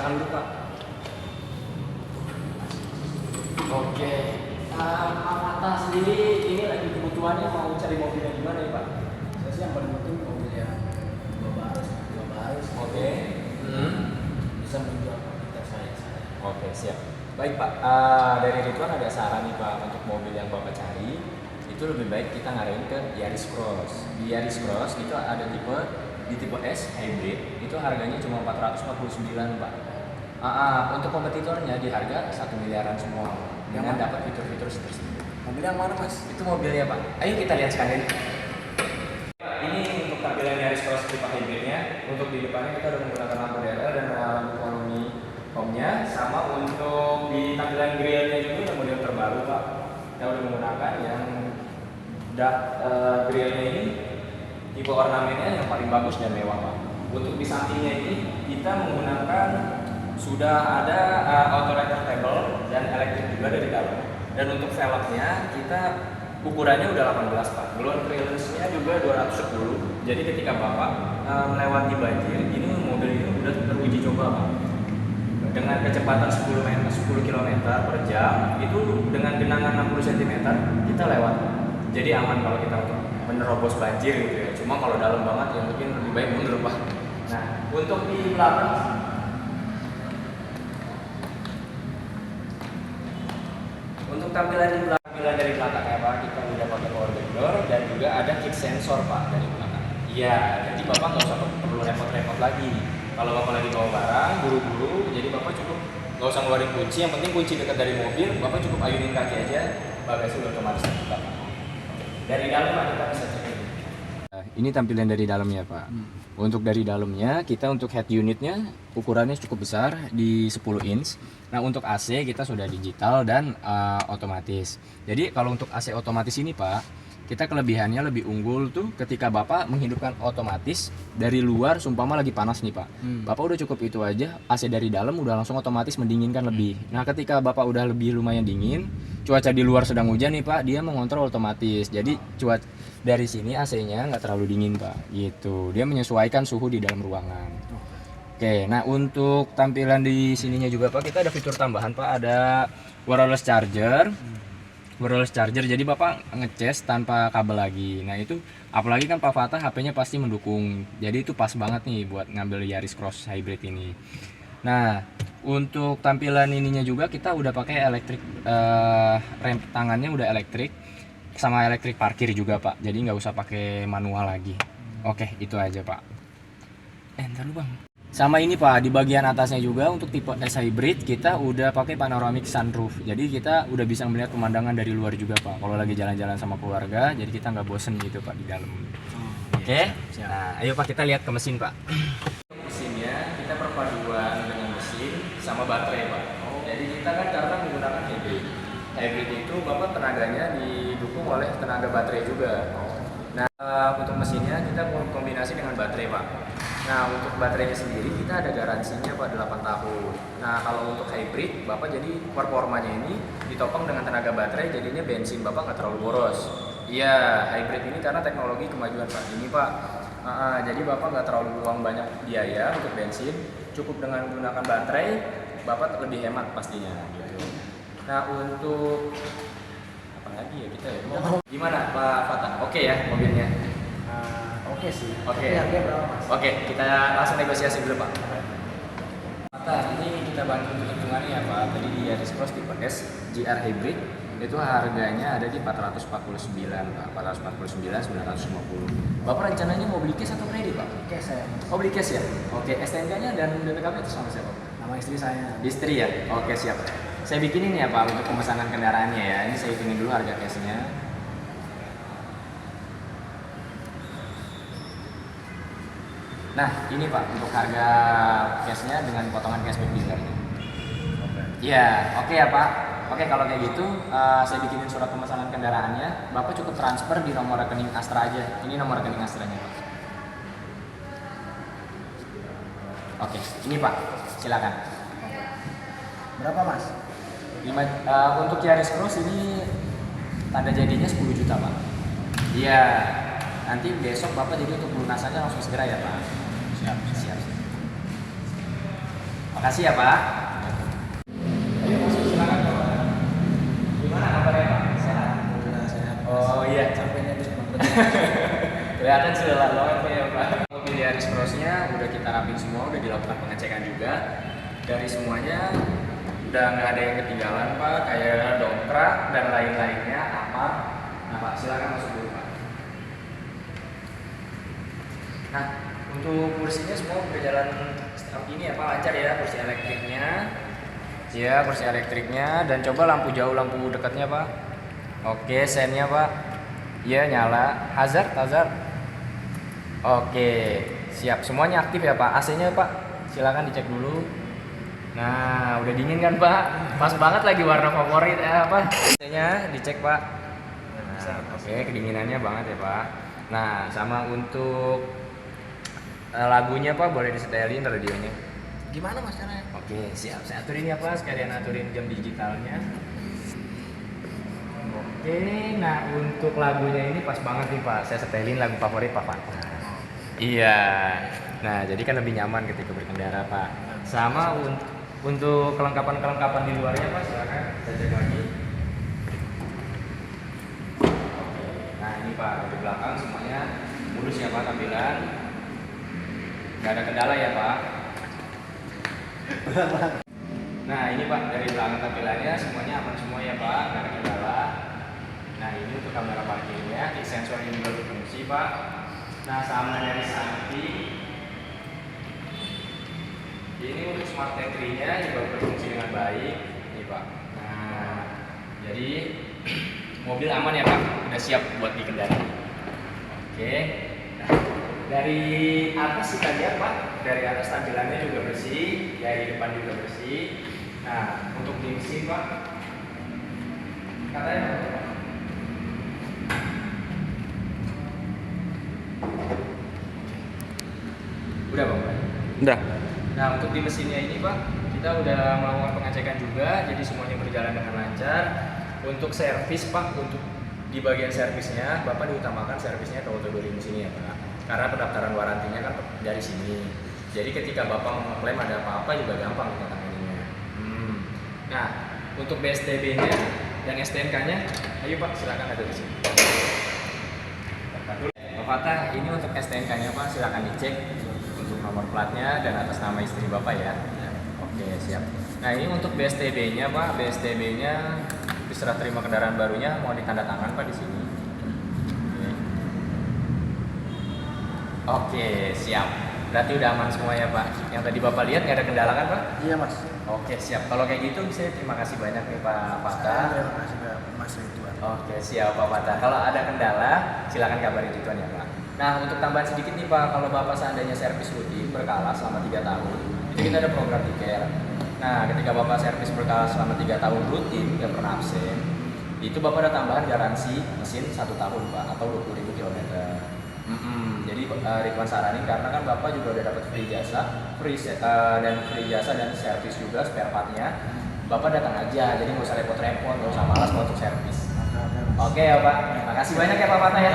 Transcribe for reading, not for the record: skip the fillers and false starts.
silakan duduk Pak. Oke, Pak Mata sendiri ini lagi kebutuhannya mau cari mobil yang gimana ya Pak? Saya sih yang paling penting mobil yang dua baris. Oke. Bisa menjual kapasitas saya. Oke, siap. Baik Pak, dari Ridwan ada saran nih Pak untuk mobil yang Bapak cari. Itu lebih baik kita ngarahin ke Yaris Cross. Di Yaris Cross itu ada tipe S hybrid, itu harganya cuma 449 Pak. Untuk kompetitornya di harga 1 miliaran semua dengan dapat fitur-fitur tersebut. Mobil yang mana Mas? Itu mobilnya Pak. Ayo kita lihat sekalian. Ini untuk tampilan Yaris Cross tipe hybridnya. Untuk di depannya kita udah menggunakan lampu DRL dan lampu volume home-nya. Sama untuk di tampilan grillnya juga yang model terbaru Pak. Kita udah menggunakan yang grillnya ini tipe ornamennya yang paling bagus dan mewah Pak. Untuk di sampingnya ini kita menggunakan sudah ada auto lighter table dan elektrik juga dari dalam. Dan untuk velgnya kita ukurannya udah 18 Pak. Ground clearance-nya juga 210. Jadi ketika Bapak melewati banjir, ini mobil ini udah teruji coba Pak. Dengan kecepatan 10 km per jam, itu dengan genangan 60 cm kita lewat. Jadi aman kalau kita untuk menerobos banjir gitu ya. Cuma kalau dalam banget ya mungkin lebih baik mundur Pak. Nah, untuk di belakang tampilan dari belakang ya Pak, kita udah pakai power door dan juga ada kick sensor Pak dari belakang. Iya, jadi Bapak nggak usah perlu repot-repot lagi. Kalau Bapak lagi bawa barang, buru-buru, jadi Bapak cukup nggak usah ngeluarin kunci. Yang penting kunci dekat dari mobil, Bapak cukup ayunin kaki aja, bagasi udah otomatis terbuka. Dari dalam Pak kita bisa cek. Ini tampilan dari dalamnya Pak. Untuk dari dalamnya kita untuk head unitnya ukurannya cukup besar di 10 inch. Nah untuk AC kita sudah digital dan otomatis. Jadi kalau untuk AC otomatis ini Pak, kita kelebihannya lebih unggul tuh ketika Bapak menghidupkan otomatis dari luar, sumpama lagi panas nih Pak. Bapak udah cukup itu aja, AC dari dalam udah langsung otomatis mendinginkan lebih. Nah ketika Bapak udah lebih lumayan dingin, cuaca di luar sedang hujan nih Pak, dia mengontrol otomatis. Jadi cuaca dari sini AC-nya nggak terlalu dingin Pak, gitu. Dia menyesuaikan suhu di dalam ruangan. Oke, nah untuk tampilan di sininya juga Pak, kita ada fitur tambahan Pak, ada wireless charger. Wireless charger, jadi Bapak ngecas tanpa kabel lagi. Nah itu, apalagi kan Pak Fatah HP-nya pasti mendukung. Jadi itu pas banget nih buat ngambil Yaris Cross Hybrid ini. Nah, untuk tampilan ininya juga kita udah pakai elektrik, rem tangannya udah elektrik. Sama elektrik parkir juga Pak, jadi nggak usah pakai manual lagi. Oke, itu aja Pak. Ntar lu Bang. Sama ini Pak, di bagian atasnya juga untuk tipe S Hybrid kita udah pakai panoramic sunroof. Jadi kita udah bisa melihat pemandangan dari luar juga Pak. Kalau lagi jalan-jalan sama keluarga, jadi kita nggak bosen gitu Pak di dalam. Oke. Nah, ayo Pak kita lihat ke mesin Pak. Mesinnya kita perpaduan dengan mesin sama baterai Pak. Jadi kita kan karena menggunakan hybrid. Hybrid itu Bapak tenaganya didukung oleh tenaga baterai juga. Nah, untuk mesinnya kita kombinasi dengan baterai Pak. Nah, untuk baterainya sendiri kita ada garansinya Pak 8 tahun. Nah, kalau untuk hybrid Bapak jadi performanya ini ditopang dengan tenaga baterai, jadinya bensin Bapak nggak terlalu boros. Iya, hybrid ini karena teknologi kemajuan Pak ini Pak. Jadi Bapak nggak terlalu buang banyak biaya untuk bensin, cukup dengan menggunakan baterai Bapak lebih hemat pastinya gitu. Nah untuk apa lagi ya kita ya? Gimana Pak Fatah? Oke ya mobilnya? Oke sih. Oke. Harganya berapa Mas? Oke, kita langsung negosiasi dulu Pak. Fatah, ini kita bantu untuk hitungannya ya Pak. Tadi di Yaris Cross tipe S GR Hybrid itu harganya ada di 449 Pak. 449 950. Bapak rencananya mau beli cash atau kredit Pak? Cash saya. Oh beli cash ya? Oke, STNK-nya dan BPKB itu sama siapa? Nama istri saya. Istri ya? Oke siap. Saya bikinin ya Pak untuk pemesanan kendaraannya ya. Ini saya hitungin dulu harga cashnya. Nah ini Pak untuk harga cashnya dengan potongan cashback dealernya. Iya, oke ya Pak. Oke kalau kayak gitu saya bikinin surat pemesanan kendaraannya. Bapak cukup transfer di nomor rekening Astra aja. Ini nomor rekening Astranya Pak. Oke, ini Pak, silakan. Berapa Mas? Untuk Yaris Cross ini tanda jadinya 10 juta Pak. Iya, nanti besok Bapak jadi untuk pelunasannya langsung segera ya Pak. Siap. Oke Makasih ya Pak. Ayo masuk silakan Pak. Gimana kabarnya Pak? Sehat. Alhamdulillah sehat. Oh iya. Sampainya di sebelah Kelihatan sudah lelah banget ya Pak. Mobil Yaris Cross-nya udah kita rapin semua, udah dilakukan pengecekan juga. Dari semuanya udah nggak ada yang ketinggalan Pak, kayak dongkrak dan lain-lainnya aman. Nah Pak, silakan masuk dulu Pak. Nah, untuk kursinya semua berjalan ini ya Pak, lancar ya, kursi elektriknya. Ya, kursi elektriknya, dan coba lampu jauh, lampu dekatnya Pak. Oke, sennya Pak. Iya, nyala. Hazard. Oke, siap. Semuanya aktif ya Pak. AC-nya Pak, silakan dicek dulu. Nah, udah dingin kan Pak? Pas banget lagi warna favorit apa? AC-nya dicek Pak. Nah, oke, kedinginannya banget ya Pak. Nah, sama untuk lagunya Pak, boleh disetelin radionya. Gimana mas caranya? Oke, siap. Saya aturin ya Pak, sekalian aturin jam digitalnya. Oke, nah untuk lagunya ini pas banget nih Pak. Saya setelin lagu favorit Pak Fatah. Iya. Nah, jadi kan lebih nyaman ketika berkendara Pak. Sama untuk kelengkapan di luarnya Pak, silakan saya cek lagi. Oke. Nah, ini Pak, di belakang semuanya mulus ya Pak tampilan. Nggak ada kendala ya Pak. Nah ini Pak, dari belakang tampilannya semuanya aman semua ya Pak, nggak ada kendala. Nah ini untuk kamera parkirnya, kick sensor ini juga berfungsi Pak. Nah sama dari samping, ini untuk smart battery-nya juga berfungsi dengan baik, ini Pak. Nah jadi mobil aman ya Pak, udah siap buat dikendara. Oke. Dari atas kita lihat Pak, dari atas tampilannya juga bersih, dari depan juga bersih. Nah, untuk di mesin Pak, katanya Pak. Udah Bang? Udah. Nah, untuk di mesinnya ini Pak, kita udah melakukan pengecekan juga, jadi semuanya berjalan dengan lancar. Untuk servis Pak, untuk di bagian servisnya, Bapak diutamakan servisnya ke Autobody mesinnya Pak. Karena pendaftaran warantinya kan dari sini. Jadi ketika Bapak mau klaim ada apa-apa juga gampang kita tanganinya. Nah, untuk BSTB-nya dan STNK-nya, ayo Pak, silakan ada di sini. Pak Fatah, ini untuk STNK-nya Pak, silakan dicek untuk nomor platnya dan atas nama istri Bapak ya. Oke, siap. Nah, ini untuk BSTB-nya Pak, BSTB-nya diserah terima kendaraan barunya mau ditandatangan Pak di sini. Oke, siap. Berarti udah aman semua ya Pak. Yang tadi Bapak lihat nggak ada kendala kan Pak? Iya mas. Oke, siap. Kalau kayak gitu saya terima kasih banyak nih Pak Fatah. Terima kasih mas Ridwan. Oke, siap Pak Fatah. Kalau ada kendala, silakan kabari Ridwan ya Pak. Nah, untuk tambahan sedikit nih Pak, kalau Bapak seandainya servis rutin berkala selama 3 tahun, itu kita ada program tiket. Nah, ketika Bapak servis berkala selama 3 tahun rutin, nggak pernah absen, itu Bapak ada tambahan garansi mesin 1 tahun Pak, atau 20.000 km. Jadi Ridwan saranin karena kan Bapak juga udah dapat free jasa dan servis juga spare partnya. Bapak datang aja, jadi nggak usah repot-repot, nggak usah malas untuk servis. Oke ya Pak, makasih banyak ya Pak Fatah ya.